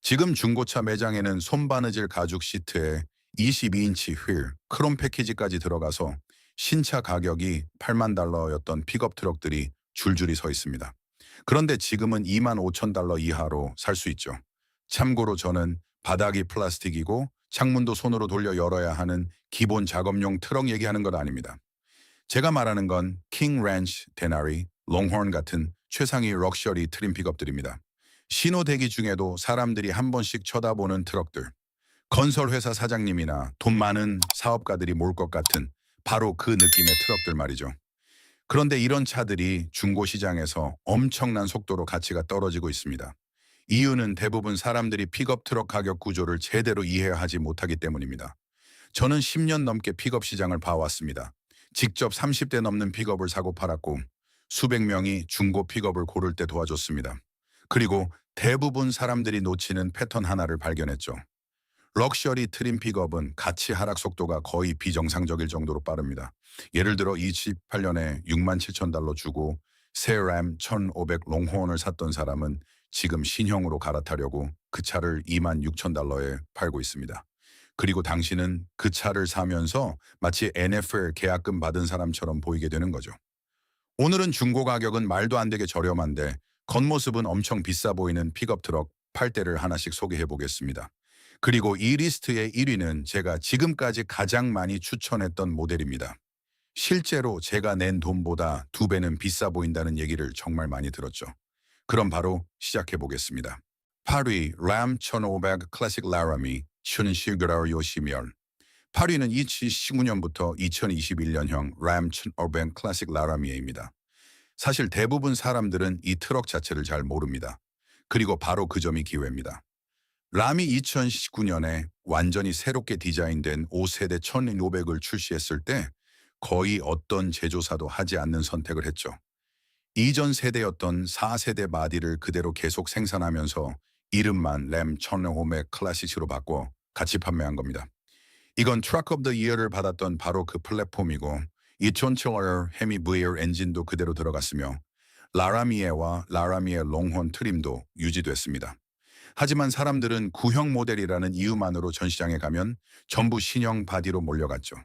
지금 중고차 매장에는 손바느질 가죽 시트에 22인치 휠, 크롬 패키지까지 들어가서 신차 가격이 8만 달러였던 픽업 트럭들이 줄줄이 서 있습니다. 그런데 지금은 2만 5천 달러 이하로 살 수 있죠. 참고로 저는 바닥이 플라스틱이고 창문도 손으로 돌려 열어야 하는 기본 작업용 트럭 얘기하는 건 아닙니다. 제가 말하는 건 킹 렌치, 데나리, 롱홀 같은 최상위 럭셔리 트림 픽업들입니다. 신호 대기 중에도 사람들이 한 번씩 쳐다보는 트럭들. 건설회사 사장님이나 돈 많은 사업가들이 몰 것 같은 바로 그 느낌의 트럭들 말이죠. 그런데 이런 차들이 중고 시장에서 엄청난 속도로 가치가 떨어지고 있습니다. 이유는 대부분 사람들이 픽업 트럭 가격 구조를 제대로 이해하지 못하기 때문입니다. 저는 10년 넘게 픽업 시장을 봐왔습니다. 직접 30대 넘는 픽업을 사고 팔았고 수백 명이 중고 픽업을 고를 때 도와줬습니다. 그리고 대부분 사람들이 놓치는 패턴 하나를 발견했죠. 럭셔리 트림 픽업은 가치 하락 속도가 거의 비정상적일 정도로 빠릅니다. 예를 들어 28년에 6만 7천 달러 주고 새 램 1500 롱혼을 샀던 사람은 지금 신형으로 갈아타려고 그 차를 2만 6천 달러에 팔고 있습니다. 그리고 당신은 그 차를 사면서 마치 NFL 계약금 받은 사람처럼 보이게 되는 거죠. 오늘은 중고 가격은 말도 안 되게 저렴한데 겉모습은 엄청 비싸 보이는 픽업 트럭 8대를 하나씩 소개해 보겠습니다. 그리고 이 리스트의 1위는 제가 지금까지 가장 많이 추천했던 모델입니다. 실제로 제가 낸 돈보다 2배는 비싸 보인다는 얘기를 정말 많이 들었죠. 그럼 바로 시작해 보겠습니다. 8위 람 1500 클래식 라라미 춘시그라 요시멸. 8위는 2019년부터 2021년형 람 1500 클래식 라라미에입니다. 사실 대부분 사람들은 이 트럭 자체를 잘 모릅니다. 그리고 바로 그 점이 기회입니다. 람이 2019년에 완전히 새롭게 디자인된 5세대 1500을 출시했을 때 거의 어떤 제조사도 하지 않는 선택을 했죠. 이전 세대였던 4세대 마디를 그대로 계속 생산하면서 이름만 램 1500 클래식으로 바꿔 같이 판매한 겁니다. 이건 트럭 오브 더 이어를 받았던 바로 그 플랫폼이고 2007년 헤미 VR 엔진도 그대로 들어갔으며 라라미에와 라라미에 롱혼 트림도 유지됐습니다. 하지만 사람들은 구형 모델이라는 이유만으로 전시장에 가면 전부 신형 바디로 몰려갔죠.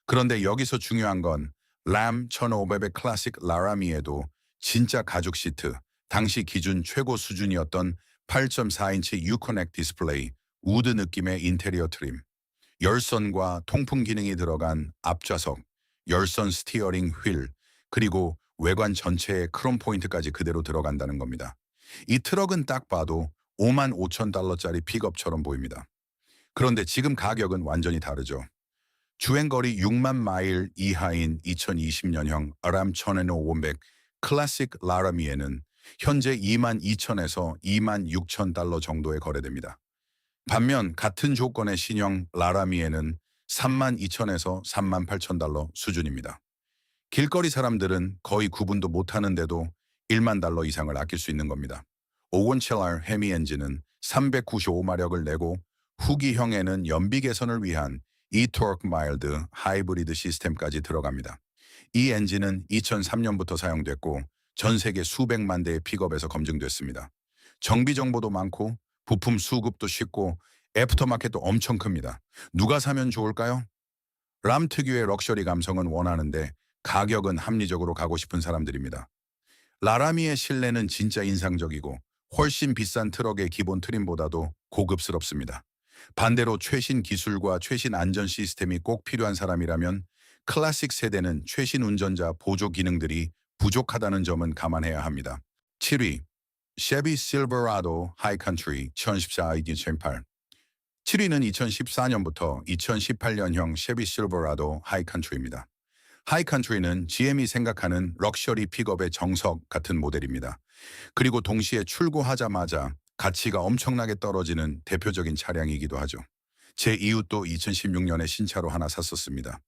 그런데 여기서 중요한 건 람 1500 클래식 라라미에도 진짜 가죽 시트, 당시 기준 최고 수준이었던 8.4인치 유커넥 디스플레이, 우드 느낌의 인테리어 트림, 열선과 통풍 기능이 들어간 앞좌석, 열선 스티어링 휠, 그리고 외관 전체에 크롬 포인트까지 그대로 들어간다는 겁니다. 이 트럭은 딱 봐도 5만 5천 달러짜리 픽업처럼 보입니다. 그런데 지금 가격은 완전히 다르죠. 주행거리 6만 마일 이하인 2020년형 람 1500 클래식 라라미에는 현재 2만 2천에서 2만 6천 달러 정도에 거래됩니다. 반면 같은 조건의 신형 라라미에는 3만 2천에서 3만 8천 달러 수준입니다. 길거리 사람들은 거의 구분도 못하는데도 1만 달러 이상을 아낄 수 있는 겁니다. 517R 헤미 엔진은 395마력을 내고 후기형에는 연비 개선을 위한 eTorque 마일드 하이브리드 시스템까지 들어갑니다. 이 엔진은 2003년부터 사용됐고 전 세계 수백만 대의 픽업에서 검증됐습니다. 정비 정보도 많고 부품 수급도 쉽고 애프터마켓도 엄청 큽니다. 누가 사면 좋을까요? 람 특유의 럭셔리 감성은 원하는데 가격은 합리적으로 가고 싶은 사람들입니다. 라라미의 실내는 진짜 인상적이고 훨씬 비싼 트럭의 기본 트림보다도 고급스럽습니다. 반대로 최신 기술과 최신 안전 시스템이 꼭 필요한 사람이라면 클래식 세대는 최신 운전자 보조 기능들이 부족하다는 점은 감안해야 합니다. 7위 쉐비 실버라도 하이컨트리 2014-2018. 7위는 2014년부터 2018년형 쉐비 실버라도 하이컨트리입니다. 하이컨트리는 GM이 생각하는 럭셔리 픽업의 정석 같은 모델입니다. 그리고 동시에 출고하자마자 가치가 엄청나게 떨어지는 대표적인 차량이기도 하죠. 제 이웃도 2016년에 신차로 하나 샀었습니다.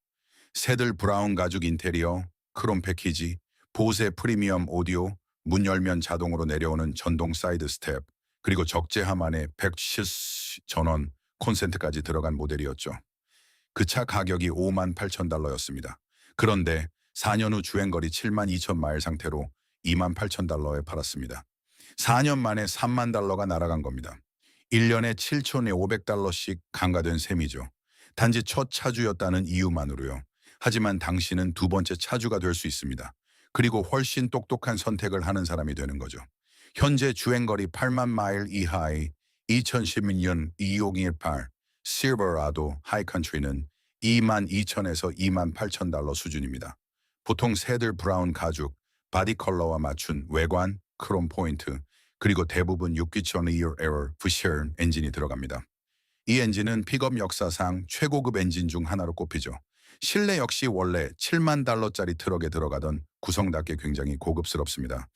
새들 브라운 가죽 인테리어, 크롬 패키지, 보세 프리미엄 오디오, 문 열면 자동으로 내려오는 전동 사이드 스텝, 그리고 적재함 안에 170 전원 콘센트까지 들어간 모델이었죠. 그 차 가격이 5만 8천 달러였습니다. 그런데 4년 후 주행거리 7만 2천 마일 상태로 2만 8천 달러에 팔았습니다. 4년 만에 3만 달러가 날아간 겁니다. 1년에 7,500달러씩 강가된 셈이죠. 단지 첫 차주였다는 이유만으로요. 하지만 당신은 두 번째 차주가 될 수 있습니다. 그리고 훨씬 똑똑한 선택을 하는 사람이 되는 거죠. 현재 주행거리 8만 마일 이하의 2016년 2018 실버라도 하이컨트리는 2만 2천에서 2만 8천 달러 수준입니다. 보통 새들 브라운 가죽, 바디 컬러와 맞춘 외관, 크롬 포인트, 그리고 대부분 6기천 에어 부셔 엔진이 들어갑니다. 이 엔진은 픽업 역사상 최고급 엔진 중 하나로 꼽히죠. 실내 역시 원래 7만 달러짜리 트럭에 들어가던 구성답게 굉장히 고급스럽습니다.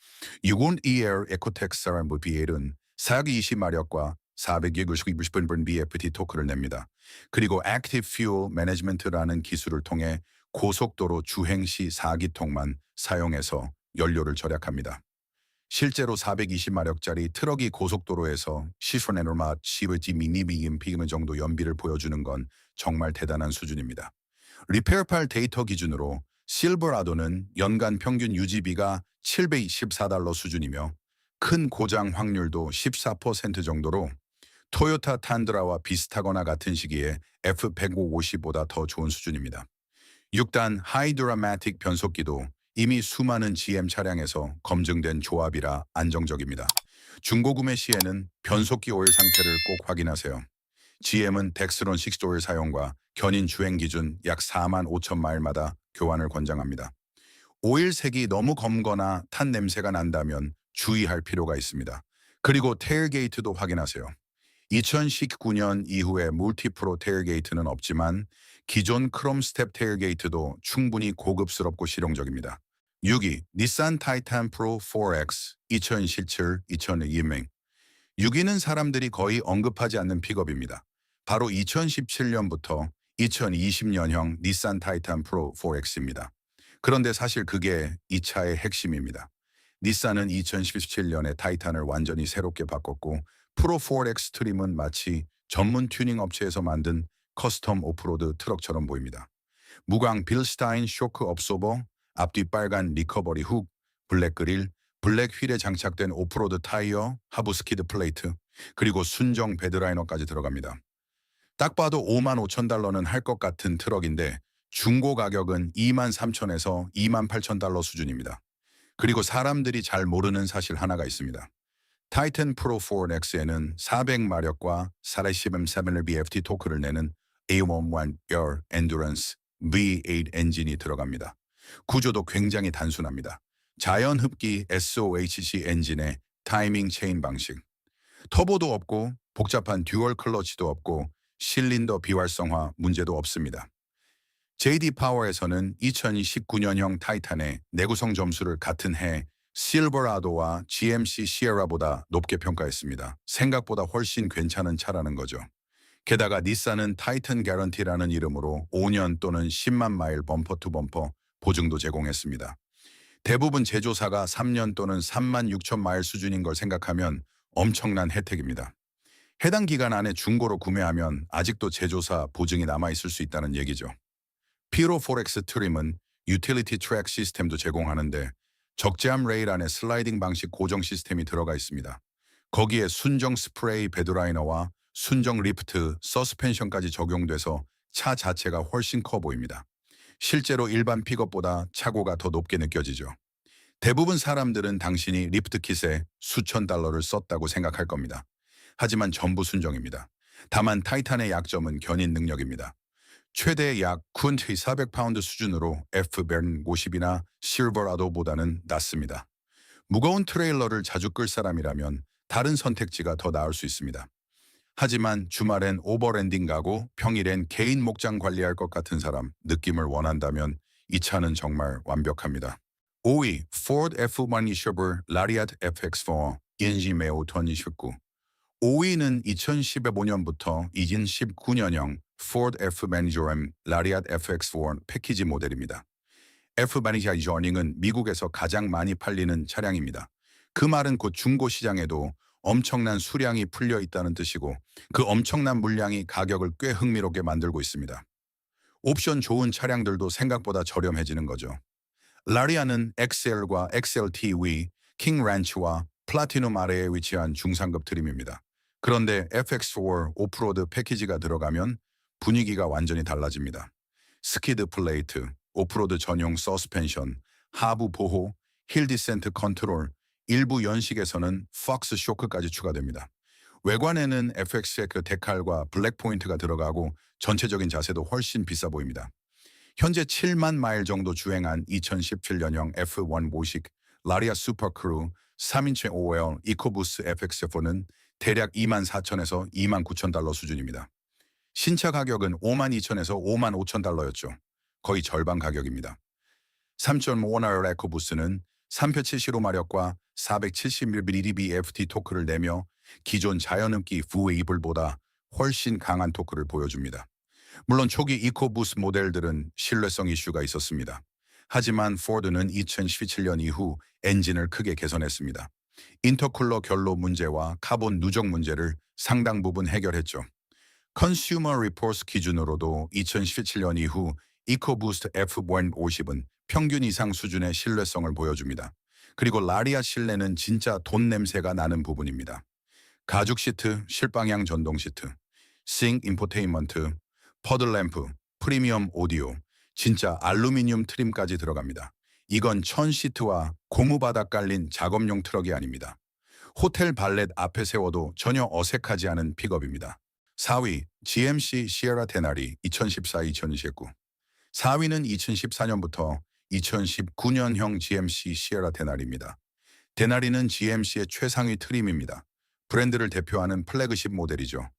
612L 에코텍스 사람부 B8은 420마력과 460분 BFT 토크를 냅니다. 그리고 Active Fuel Management라는 기술을 통해 고속도로 주행 시 4기통만 사용해서 연료를 절약합니다. 실제로 420마력짜리 트럭이 고속도로에서 시선에는 맛 10지 미니비임 피그면 정도 연비를 보여주는 건 정말 대단한 수준입니다. 리페어팔 데이터 기준으로 실버라도는 연간 평균 유지비가 714달러 수준이며 큰 고장 확률도 14% 정도로 토요타 탄드라와 비슷하거나 같은 시기에 F150보다 더 좋은 수준입니다. 6단 하이드라마틱 변속기도 이미 수많은 GM 차량에서 검증된 조합이라 안정적입니다. 중고 구매 시에는 변속기 오일 상태를 꼭 확인하세요. GM은 덱스론 6 오일 사용과 견인 주행 기준 약 4만 5천 마일마다 교환을 권장합니다. 오일 색이 너무 검거나 탄 냄새가 난다면 주의할 필요가 있습니다. 그리고 테일게이트도 확인하세요. 2019년 이후에 물티프로 테일게이트는 없지만 기존 크롬 스텝 테일게이트도 충분히 고급스럽고 실용적입니다. 6위 닛산 타이탄 프로 4X 2017, 2002명 6위는 사람들이 거의 언급하지 않는 픽업입니다. 바로 2017년부터 2020년형 닛산 타이탄 프로 4X입니다. 그런데 사실 그게 이 차의 핵심입니다. 닛산은 2017년에 타이탄을 완전히 새롭게 바꿨고 프로 4X 트림은 마치 전문 튜닝 업체에서 만든 커스텀 오프로드 트럭처럼 보입니다. 무광 빌스타인 쇼크 업소버, 앞뒤 빨간 리커버리 훅, 블랙 그릴, 블랙 휠에 장착된 오프로드 타이어, 하부 스키드 플레이트, 그리고 순정 베드라이너까지 들어갑니다. 딱 봐도 5만 5천 달러는 할 것 같은 트럭인데 중고 가격은 2만 3천에서 2만 8천 달러 수준입니다. 그리고 사람들이 잘 모르는 사실 하나가 있습니다. 타이탄 프로 4X에는 400마력과 417 BFT 토크를 내는 A11 Air Endurance V8 엔진이 들어갑니다. 구조도 굉장히 단순합니다. 자연 흡기 SOHC 엔진의 타이밍 체인 방식. 터보도 없고 복잡한 듀얼 클러치도 없고 실린더 비활성화 문제도 없습니다. JD 파워에서는 2019년형 타이탄의 내구성 점수를 같은 해 실버라도와 GMC 시에라보다 높게 평가했습니다. 생각보다 훨씬 괜찮은 차라는 거죠. 게다가 닛산은 타이탄 개런티라는 이름으로 5년 또는 10만 마일 범퍼 투 범퍼 보증도 제공했습니다. 대부분 제조사가 3년 또는 3만 6천 마일 수준인 걸 생각하면 엄청난 혜택입니다. 해당 기간 안에 중고로 구매하면 아직도 제조사 보증이 남아있을 수 있다는 얘기죠. 피로 4X 트림은 유틸리티 트랙 시스템도 제공하는데 적재함 레일 안에 슬라이딩 방식 고정 시스템이 들어가 있습니다. 거기에 순정 스프레이 베드라이너와 순정 리프트, 서스펜션까지 적용돼서 차 자체가 훨씬 커 보입니다. 실제로 일반 픽업보다 차고가 더 높게 느껴지죠. 대부분 사람들은 당신이 리프트 킷에 수천 달러를 썼다고 생각할 겁니다. 하지만 전부 순정입니다. 다만 타이탄의 약점은 견인 능력입니다. 최대 약 400파운드 수준으로 F150이나 실버라도보다는 낮습니다. 무거운 트레일러를 자주 끌 사람이라면 다른 선택지가 더 나을 수 있습니다. 하지만 주말엔 오버랜딩 가고 평일엔 개인 목장 관리할 것 같은 사람 느낌을 원한다면 이 차는 정말 완벽합니다. 5위 Ford F125 Lariat FX4 엔진 매우 2019 5위는 2015년부터 2019년형 Ford F-Manager-M Lariat FX4 패키지 모델입니다. F-Manager-M은 미국에서 가장 많이 팔리는 차량입니다. 그 말은 곧 중고 시장에도 엄청난 수량이 풀려 있다는 뜻이고 그 엄청난 물량이 가격을 꽤 흥미롭게 만들고 있습니다. 옵션 좋은 차량들도 생각보다 저렴해지는 거죠. 라리아는 XL과 XLT 위, 킹 란치와 플라티눔 아래에 위치한 중상급 트림입니다. 그런데 FX4 오프로드 패키지가 들어가면 분위기가 완전히 달라집니다. 스키드 플레이트, 오프로드 전용 서스펜션, 하부 보호, 힐 디센트 컨트롤, 일부 연식에서는 폭스 쇼크까지 추가됩니다. 외관에는 FX의 그 데칼과 블랙 포인트가 들어가고 전체적인 자세도 훨씬 비싸 보입니다. 현재 7만 마일 정도 주행한 2017년형 F1 모식 라리아 슈퍼크루 3인치 OL 이코부스 FX4는 대략 2만 4천에서 2만 9천 달러 수준입니다. 신차 가격은 5만 2천에서 5만 5천 달러였죠. 거의 절반 가격입니다. 3.5R 에코부스는 3표 75마력과 470mb FT 토크를 내며 기존 자연흡기 V8보다 훨씬 강한 토크를 보여줍니다. 물론 초기 이코부스 모델들은 신뢰성 이슈가 있었습니다. 하지만 포드는 2017년 이후 엔진을 크게 개선했습니다. 인터쿨러 결로 문제와 카본 누적 문제를 상당 부분 해결했죠. 컨슈머 리포트 기준으로도 2017년 이후 이코부스트 F150은 평균 이상 수준의 신뢰성을 보여줍니다. 그리고 라리아 실내는 진짜 돈 냄새가 나는 부분입니다. 가죽 시트, 실방향 전동 시트, 싱 인포테인먼트, 퍼들램프, 프리미엄 오디오, 진짜 알루미늄 트림까지 들어갑니다. 이건 천 시트와 고무바닥 깔린 작업용 트럭이 아닙니다. 호텔 발렛 앞에 세워도 전혀 어색하지 않은 픽업입니다. 4위 GMC 시에라 데나리 2014-2029. 4위는 2014년부터 2019년형 GMC 시에라 데나리입니다. 데나리는 GMC의 최상위 트림입니다. 브랜드를 대표하는 플래그십 모델이죠.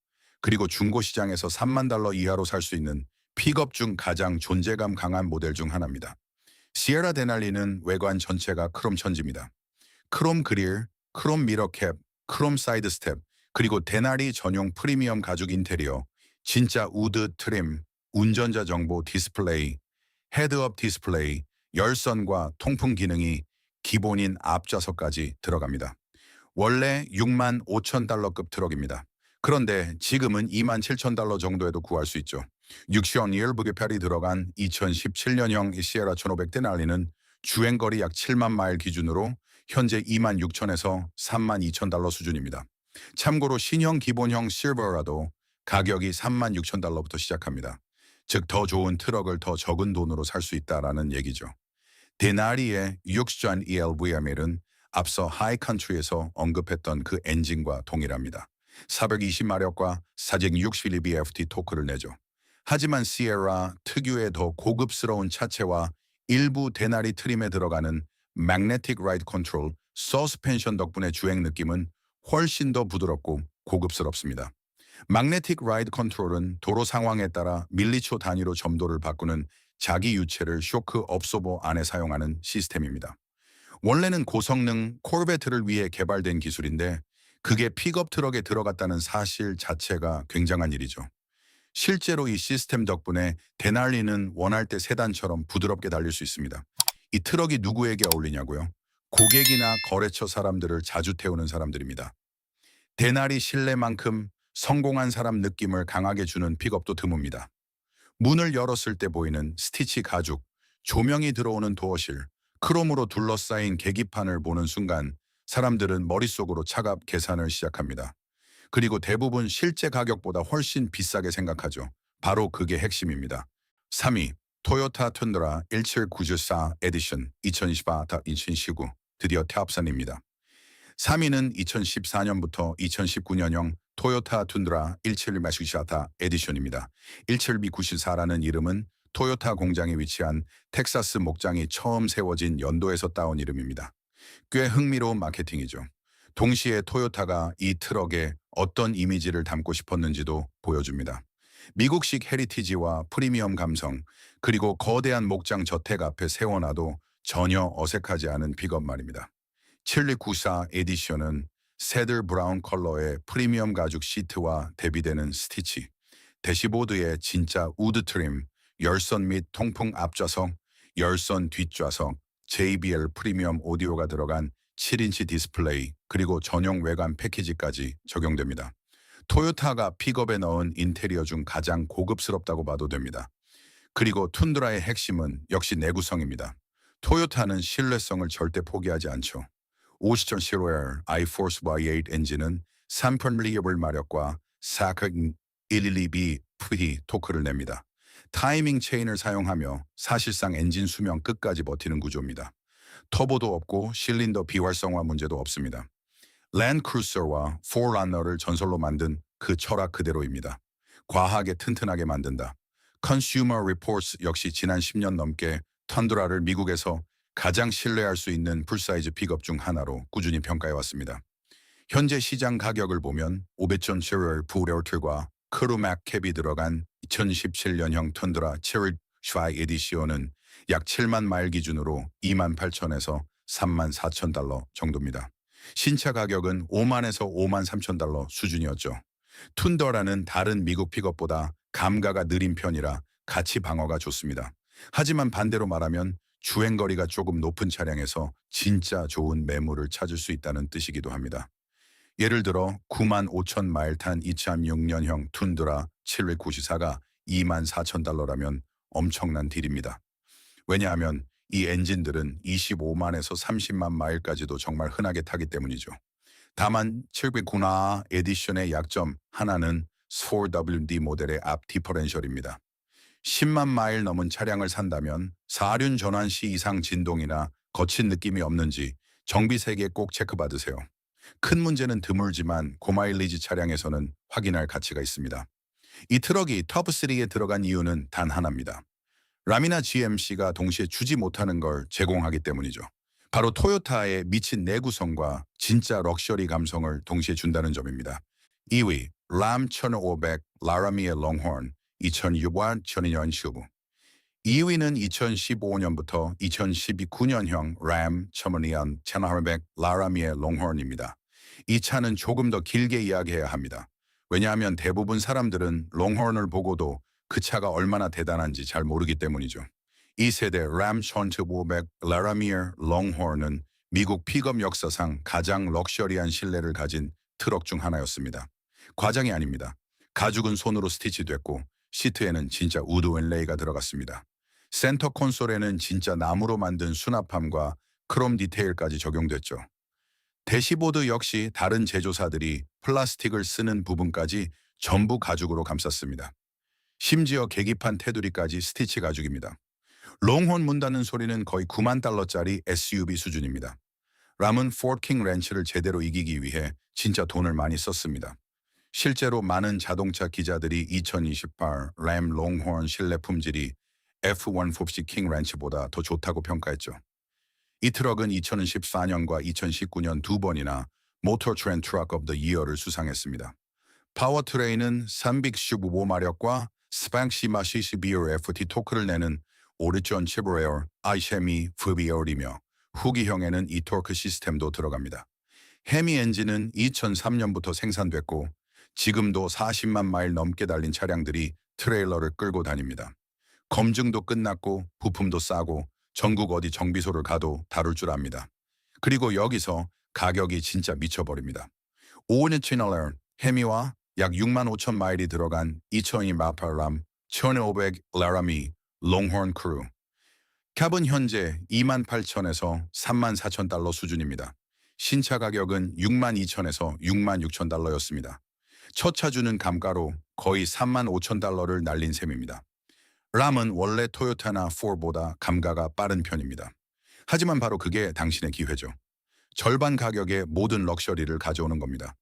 그리고 중고 시장에서 3만 달러 이하로 살 수 있는 픽업 중 가장 존재감 강한 모델 중 하나입니다. 시에라 데날리는 외관 전체가 크롬 천지입니다. 크롬 그릴, 크롬 미러캡, 크롬 사이드 스텝, 그리고 데나리 전용 프리미엄 가죽 인테리어, 진짜 우드 트림, 운전자 정보 디스플레이, 헤드업 디스플레이, 열선과 통풍 기능이 기본인 앞좌석까지 들어갑니다. 원래 6만 5천 달러급 트럭입니다. 그런데 지금은 2만 7천 달러 정도에도 구할 수 있죠. 6션 부개펠이 들어간 2017년형 시에라 1500 데날리는 주행거리 약 7만 마일 기준으로 현재 2만 6천에서 3만 2천 달러 수준입니다. 참고로 신형 기본형 실버라도 가격이 3만 6천 달러부터 시작합니다. 즉 더 좋은 트럭을 더 적은 돈으로 살 수 있다라는 얘기죠. 데나리의 6전 ELVML은 앞서 하이컨트리에서 언급했던 그 엔진과 동일합니다. 420마력과 460lb-ft 토크를 내죠. 하지만 시에라 특유의 더 고급스러운 차체와 일부 데나리 트림에 들어가는 magnetic ride control, 서스펜션 덕분에 주행 느낌은 훨씬 더 부드럽고 고급스럽습니다. magnetic ride control은 도로 상황에 따라 밀리초 단위로 점도를 바꾸는 자기 유체를 쇼크 업소버 안에 사용하는 시스템입니다. 원래는 고성능 코르베트를 위해 개발된 기술인데 그게 픽업 트럭에 들어갔다는 사실 자체가 굉장한 일이죠. 실제로 이 시스템 덕분에 데날리는 원할 때 세단처럼 부드럽게 달릴 수 있습니다. 이 트럭이 누구에게 어울리냐고요? 고객이나 거래처 사람들을 자주 태우는 사람들입니다. 데날리 실내만큼 성공한 사람 느낌을 강하게 주는 픽업도 드뭅니다. 문을 열었을 때 보이는 스티치 가죽, 조명이 들어오는 도어실, 크롬으로 둘러싸인 계기판을 보는 순간 사람들은 머릿속으로 차갑 계산을 시작합니다. 그리고 대부분 실제 가격보다 훨씬 비싸게 생각하죠. 바로 그게 핵심입니다. 3위 토요타 툰드라 17994 에디션 2024-2019 드디어 태합산입니다. 3위는 2014년부터 2019년형 토요타 툰드라 17994 에디션입니다. 17994라는 이름은 토요타 공장이 위치한 텍사스 목장이 처음 세워진 연도에서 따온 이름입니다. 꽤 흥미로운 마케팅이죠. 동시에 토요타가 이 트럭에 어떤 이미지를 담고 싶었는지도 보여줍니다. 미국식 헤리티지와 프리미엄 감성, 그리고 거대한 목장 저택 앞에 세워놔도 전혀 어색하지 않은 픽업 말입니다. 7294 에디션은 새들 브라운 컬러의 프리미엄 가죽 시트와 대비되는 스티치, 대시보드에 진짜 우드 트림, 열선 및 통풍 앞좌석, 열선 뒷좌석, JBL 프리미엄 오디오가 들어간 7인치 디스플레이, 그리고 전용 외관 패키지까지 적용됩니다. 토요타가 픽업에 넣은 인테리어 중 가장 고급스럽다고 봐도 됩니다. 그리고 툰드라의 핵심은 역시 내구성입니다. 토요타는 신뢰성을 절대 포기하지 않죠. 50전 실로엘 i-Force Y8 엔진은 3펀리어블 마력과 4.112B 프히 토크를 냅니다. 타이밍 체인을 사용하며 사실상 엔진 수명 끝까지 버티는 구조입니다. 터보도 없고 실린더 비활성화 문제도 없습니다. 랜드크루저와 포러러너를 전설로 만든 그 철학 그대로입니다. 과하게 튼튼하게 만든다. 컨슈머 리포트 역시 지난 10년 넘게 턴드라를 미국에서 가장 신뢰할 수 있는 풀사이즈 픽업 중 하나로 꾸준히 평가해왔습니다. 현재 시장 가격을 보면 500.7월 풀레어틀과 크루맥 캡이 들어간 2017년형 턴드라 7월 슈아이 에디시온은 약 7만 마일 기준으로 2만 8천에서 3만 4천 달러 정도입니다. 신차 가격은 5만에서 5만 3천 달러 수준이었죠. 툰더라는 다른 미국 픽업보다 감가가 느린 편이라 가치 방어가 좋습니다. 하지만 반대로 말하면 주행거리가 조금 높은 차량에서 진짜 좋은 매물을 찾을 수 있다는 뜻이기도 합니다. 예를 들어 9만 5천 마일 탄 2006년형 툰드라 794가 2만 4천 달러라면 엄청난 딜입니다. 왜냐하면 이 엔진들은 25만에서 30만 마일까지도 정말 흔하게 타기 때문이죠. 다만 709나 에디션의 약점 하나는 4WD 모델의 앞 디퍼렌셜입니다. 10만 마일 넘은 차량을 산다면 4륜 전환 시 이상 진동이나 거친 느낌이 없는지 정비세계 꼭 체크받으세요. 큰 문제는 드물지만 고마일리지 차량에서는 확인할 가치가 있습니다. 이 트럭이 톱3에 들어간 이유는 단 하나입니다. 람이나 GMC가 동시에 주지 못하는 걸 제공하기 때문이죠. 바로 토요타의 미친 내구성과 진짜 럭셔리 감성을 동시에 준다는 점입니다. 2위, 람 1500 라라미의 롱호른 2006년 12년 시부. 2위는 2015년부터 2019년형 람 1500 라라미의 롱호른입니다. 이 차는 조금 더 길게 이야기해야 합니다. 왜냐하면 대부분 사람들은 롱호른을 보고도 그 차가 얼마나 대단한지 잘 모르기 때문이죠. 이 세대 람 1500 라라미어 롱호른은 미국 픽업 역사상 가장 럭셔리한 실내를 가진 트럭 중 하나였습니다. 과장이 아닙니다. 가죽은 손으로 스티치됐고 시트에는 진짜 우드 앤레이가 들어갔습니다. 센터 콘솔에는 진짜 나무로 만든 수납함과 크롬 디테일까지 적용됐죠. 대시보드 역시 다른 제조사들이 플라스틱을 쓰는 부분까지 전부 가죽으로 감쌌습니다. 심지어 계기판 테두리까지 스티치 가죽입니다. 롱혼 문 닫는 소리는 거의 9만 달러짜리 SUV 수준입니다. 람은 포킹 렌치를 제대로 이기기 위해 진짜 돈을 많이 썼습니다. 실제로 많은 자동차 기자들이 2028 람 롱혼 실내 품질이 F150 킹 렌치보다 더 좋다고 평가했죠. 이 트럭은 2014년과 2019년 두 번이나 모터 트렌드 트럭 오브 더 이어를 수상했습니다. 파워트레인은 315마력과 스팡시마 CCBR FT 토크를 내는 오리존 치브레어 아이쉐미 VBR이며 후기형에는 이 토크 시스템도 들어갑니다. 헤미 엔진은 2003년부터 생산됐고 지금도 40만 마일 넘게 달린 차량들이 트레일러를 끌고 다닙니다. 검증도 끝났고 부품도 싸고 전국 어디 정비소를 가도 다룰 줄 압니다. 그리고 여기서 가격이 진짜 미쳐버립니다. 5년 채널 헤미와 약 6만 5천 마일이 들어간 2002 마팔람 1500 라라미 롱호른 크루. 캡은 현재 2만 8천에서 3만 4천 달러 수준입니다. 신차 가격은 6만 2천에서 6만 6천 달러였습니다. 첫 차 주는 감가로 거의 3만 5천 달러를 날린 셈입니다. 람은 원래 토요타나 포보다 감가가 빠른 편입니다. 하지만 바로 그게 당신의 기회죠. 절반 가격에 모든 럭셔리를 가져오는 겁니다.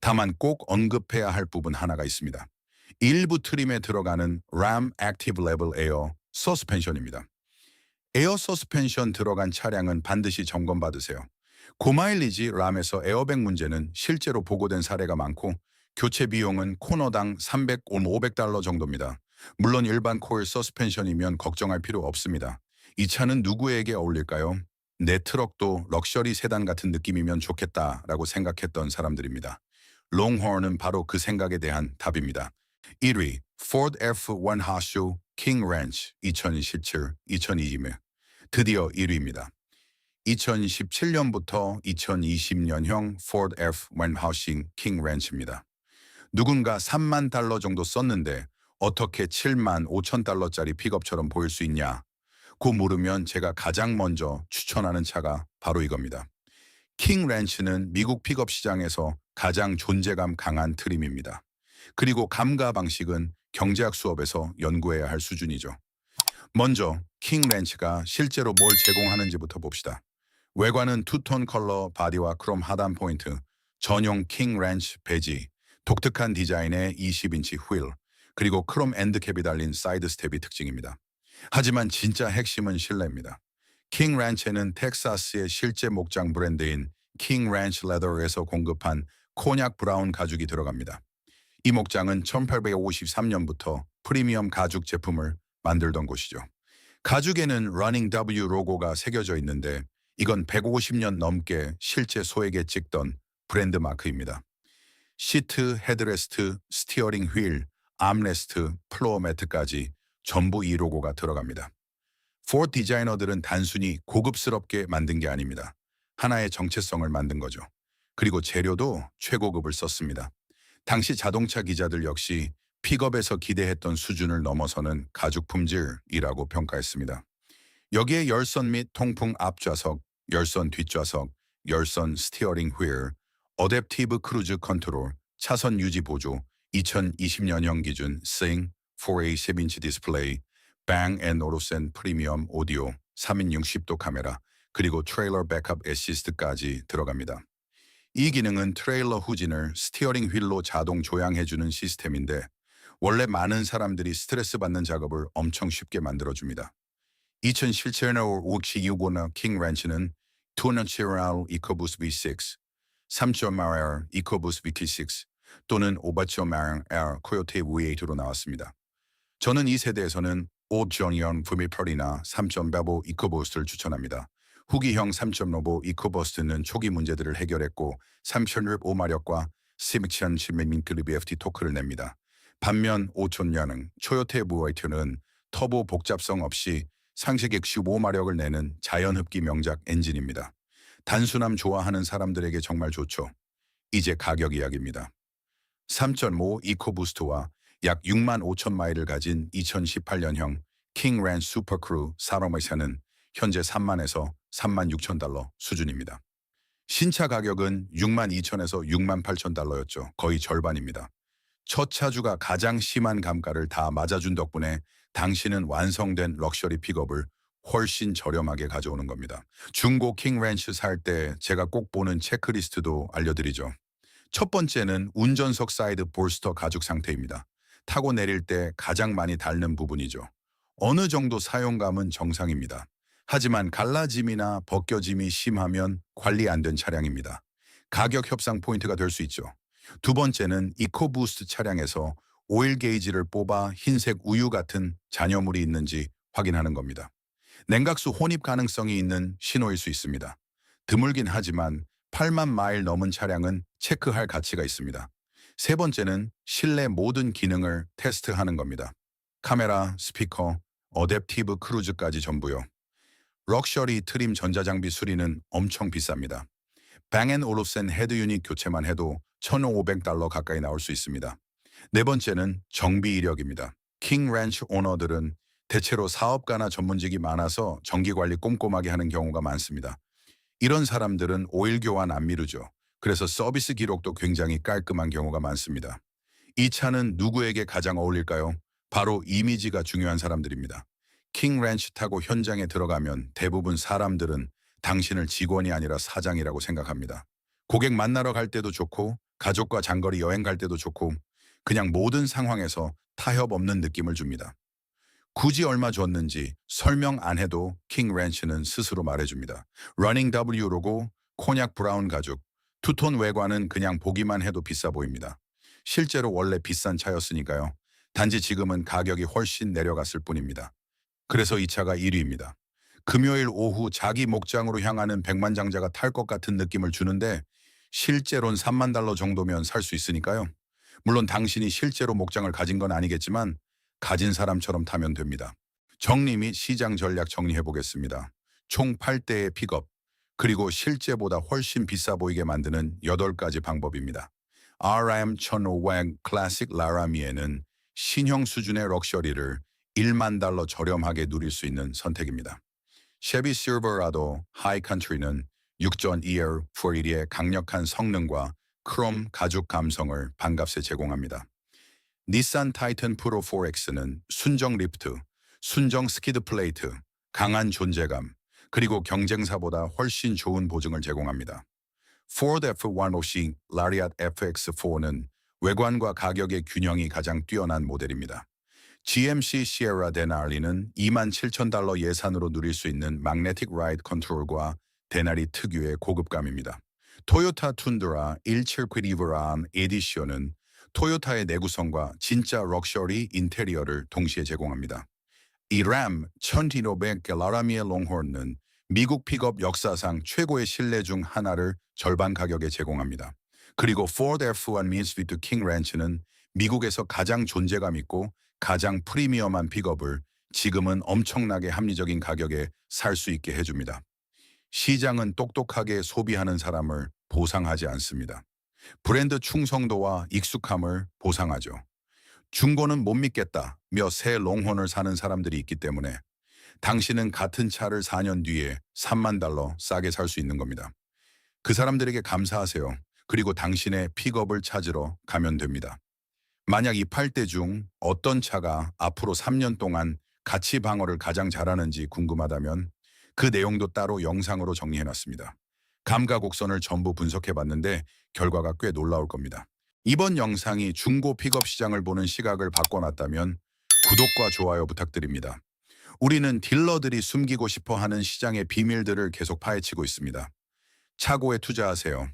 다만 꼭 언급해야 할 부분 하나가 있습니다. 일부 트림에 들어가는 람 액티브 레벨 에어 서스펜션입니다. 에어 서스펜션 들어간 차량은 반드시 점검받으세요. 고마일리지 람에서 에어백 문제는 실제로 보고된 사례가 많고 교체 비용은 코너당 300, 500달러 정도입니다. 물론 일반 코일 서스펜션이면 걱정할 필요 없습니다. 이 차는 누구에게 어울릴까요? 내 트럭도 럭셔리 세단 같은 느낌이면 좋겠다라고 생각했던 사람들입니다. 롱호른은 바로 그 생각에 대한 답입니다. 1위 Ford F1 하쇼 킹 렌치 2017, 2020년 드디어 1위입니다. 2017년부터 2020년형 Ford F1 하우싱 킹 렌치입니다. 누군가 3만 달러 정도 썼는데 어떻게 7만 5천 달러짜리 픽업처럼 보일 수 있냐? 고 물으면 제가 가장 먼저 추천하는 차가 바로 이겁니다. 킹 렌치는 미국 픽업 시장에서 가장 존재감 강한 트림입니다. 그리고 감가 방식은 경제학 수업에서 연구해야 할 수준이죠. 먼저 킹 렌치가 실제로 뭘 제공하는지부터 봅시다. 외관은 투톤 컬러 바디와 크롬 하단 포인트, 전용 킹 렌치 배지, 독특한 디자인의 20인치 휠, 그리고 크롬 엔드캡이 달린 사이드 스텝이 특징입니다. 하지만 진짜 핵심은 실내입니다. 킹 렌치에는 텍사스의 실제 목장 브랜드인 킹 렌치 레더에서 공급한 코냑 브라운 가죽이 들어갑니다. 이 목장은 1853년부터 프리미엄 가죽 제품을 만들던 곳이죠. 가죽에는 러닝 W 로고가 새겨져 있는데 이건 150년 넘게 실제 소에게 찍던 브랜드 마크입니다. 시트, 헤드레스트, 스티어링 휠, 암레스트, 플로어 매트까지 전부 이 로고가 들어갑니다. 포드 디자이너들은 단순히 고급스럽게 만든 게 아닙니다. 하나의 정체성을 만든 거죠. 그리고 재료도 최고급을 썼습니다. 당시 자동차 기자들 역시 픽업에서 기대했던 수준을 넘어서는 가죽 품질이라고 평가했습니다. 여기에 열선 및 통풍 앞좌석, 열선 뒷좌석, 열선 스티어링 휠, 어댑티브 크루즈 컨트롤, 차선 유지 보조, 2020년형 기준 Sing 4A 10인치 디스플레이, 방 앤 오로센 프리미엄 오디오, 3인 60도 카메라, 그리고 트레일러 백업 애시스트까지 들어갑니다. 이 기능은 트레일러 후진을 스티어링 휠로 자동 조향해주는 시스템인데 원래 많은 사람들이 스트레스 받는 작업을 엄청 쉽게 만들어줍니다. 2017년 56원 킹 렌치는 2.7R EcoBoost V6, 3.5R EcoBoost VT6 또는 5.5R 코요테 V8로 나왔습니다. 저는 이 세대에서는 5.0 V8이나 3.5 EcoBoost를 추천합니다. 후기형 3.5 EcoBoost는 초기 문제들을 해결했고 3,605마력과 16,000 FT 토크를 냅니다. 반면 5,000년 초요테 V8는 터보 복잡성 없이 상식액 15마력을 내는 자연흡기 명작 엔진입니다. 단순함 좋아하는 사람들에게 정말 좋죠. 이제 가격 이야기입니다. 3.5 이코부스트와 약 6만 5천 마일을 가진 2018년형 킹 렌치 슈퍼크루 사로메샤는 현재 3만에서 3만 6천 달러 수준입니다. 신차 가격은 6만 2천에서 6만 8천 달러였죠. 거의 절반입니다. 첫 차주가 가장 심한 감가를 다 맞아준 덕분에 당신은 완성된 럭셔리 픽업을 훨씬 저렴하게 가져오는 겁니다. 중고 킹 렌치 살 때 제가 꼭 보는 체크리스트도 알려드리죠. 첫 번째는 운전석 사이드 볼스터 가죽 상태입니다. 타고 내릴 때 가장 많이 닳는 부분이죠. 어느 정도 사용감은 정상입니다. 하지만 갈라짐이나 벗겨짐이 심하면 관리 안 된 차량입니다. 가격 협상 포인트가 될 수 있죠. 두 번째는 이코부스트 차량에서 오일 게이지를 뽑아 흰색 우유 같은 잔여물이 있는지 확인하는 겁니다. 냉각수 혼입 가능성이 있는 신호일 수 있습니다. 드물긴 하지만 8만 마일 넘은 차량은 체크할 가치가 있습니다. 세 번째는 실내 모든 기능을 테스트하는 겁니다. 카메라, 스피커, 어댑티브 크루즈까지 전부요. 럭셔리 트림 전자장비 수리는 엄청 비쌉니다. 방앤올ufsen 헤드 유닛 교체만 해도 1,500달러 가까이 나올 수 있습니다. 네 번째는 정비 이력입니다. 킹 렌치 오너들은 대체로 사업가나 전문직이 많아서 정기관리 꼼꼼하게 하는 경우가 많습니다. 이런 사람들은 오일 교환 안 미루죠. 그래서 서비스 기록도 굉장히 깔끔한 경우가 많습니다. 이 차는 누구에게 가장 어울릴까요? 바로 이미지가 중요한 사람들입니다. 킹 렌치 타고 현장에 들어가면 대부분 사람들은 당신을 직원이 아니라 사장이라고 생각합니다. 고객 만나러 갈 때도 좋고 가족과 장거리 여행 갈 때도 좋고 그냥 모든 상황에서 타협 없는 느낌을 줍니다. 굳이 얼마 줬는지 설명 안 해도 킹 렌치는 스스로 말해줍니다. 러닝 W 로고, 코냑 브라운 가죽, 투톤 외관은 그냥 보기만 해도 비싸 보입니다. 실제로 원래 비싼 차였으니까요. 단지 지금은 가격이 훨씬 내려갔을 뿐입니다. 그래서 이 차가 1위입니다. 금요일 오후 자기 목장으로 향하는 백만장자가 탈 것 같은 느낌을 주는데 실제로는 3만 달러 정도면 살 수 있으니까요. 물론 당신이 실제로 목장을 가진 건 아니겠지만 가진 사람처럼 타면 됩니다. 정리 및 시장 전략 정리해 보겠습니다. 총 8대의 픽업, 그리고 실제보다 훨씬 비싸 보이게 만드는 8가지 방법입니다. RM1500 클래식 라라미에는 신형 수준의 럭셔리를 1만 달러 저렴하게 누릴 수 있는 선택입니다. 쉐비 실버라도 하이 컨트리는 6.2R 480의 강력한 성능과 크롬 가죽 감성을 반값에 제공합니다. 닛산 타이튼 프로 4X는 순정 리프트, 순정 스키드 플레이트, 강한 존재감, 그리고 경쟁사보다 훨씬 좋은 보증을 제공합니다. Ford F-150 Lariat FX4는 외관과 가격의 균형이 가장 뛰어난 모델입니다. GMC Sierra Denali는 27,000달러 예산으로 누릴 수 있는 magnetic ride control과 데나리 특유의 고급감입니다. 토요타 툰드라 17 Evoran 에디션은 토요타의 내구성과 진짜 럭셔리 인테리어를 동시에 제공합니다. 이 람 1500 라라미의 롱홀은 미국 픽업 역사상 최고의 실내 중 하나를 절반 가격에 제공합니다. 그리고 Ford F1 Mitsubishi King Ranch는 미국에서 가장 존재감 있고 가장 프리미엄한 픽업을 지금은 엄청나게 합리적인 가격에 살 수 있게 해줍니다. 시장은 똑똑하게 소비하는 사람을 보상하지 않습니다. 브랜드 충성도와 익숙함을 보상하죠. 중고는 못 믿겠다며 새 롱혼을 사는 사람들이 있기 때문에 당신은 같은 차를 4년 뒤에 3만 달러 싸게 살 수 있는 겁니다. 그 사람들에게 감사하세요. 그리고 당신의 픽업을 찾으러 가면 됩니다. 만약 이 8대 중 어떤 차가 앞으로 3년 동안 가치 방어를 가장 잘하는지 궁금하다면 그 내용도 따로 영상으로 정리해놨습니다. 감가 곡선을 전부 분석해봤는데 결과가 꽤 놀라울 겁니다. 이번 영상이 중고 픽업 시장을 보는 시각을 바꿔놨다면 구독과 좋아요 부탁드립니다. 우리는 딜러들이 숨기고 싶어하는 시장의 비밀들을 계속 파헤치고 있습니다. 차고에 투자하세요.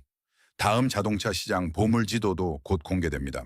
다음 자동차 시장 보물 지도도 곧 공개됩니다.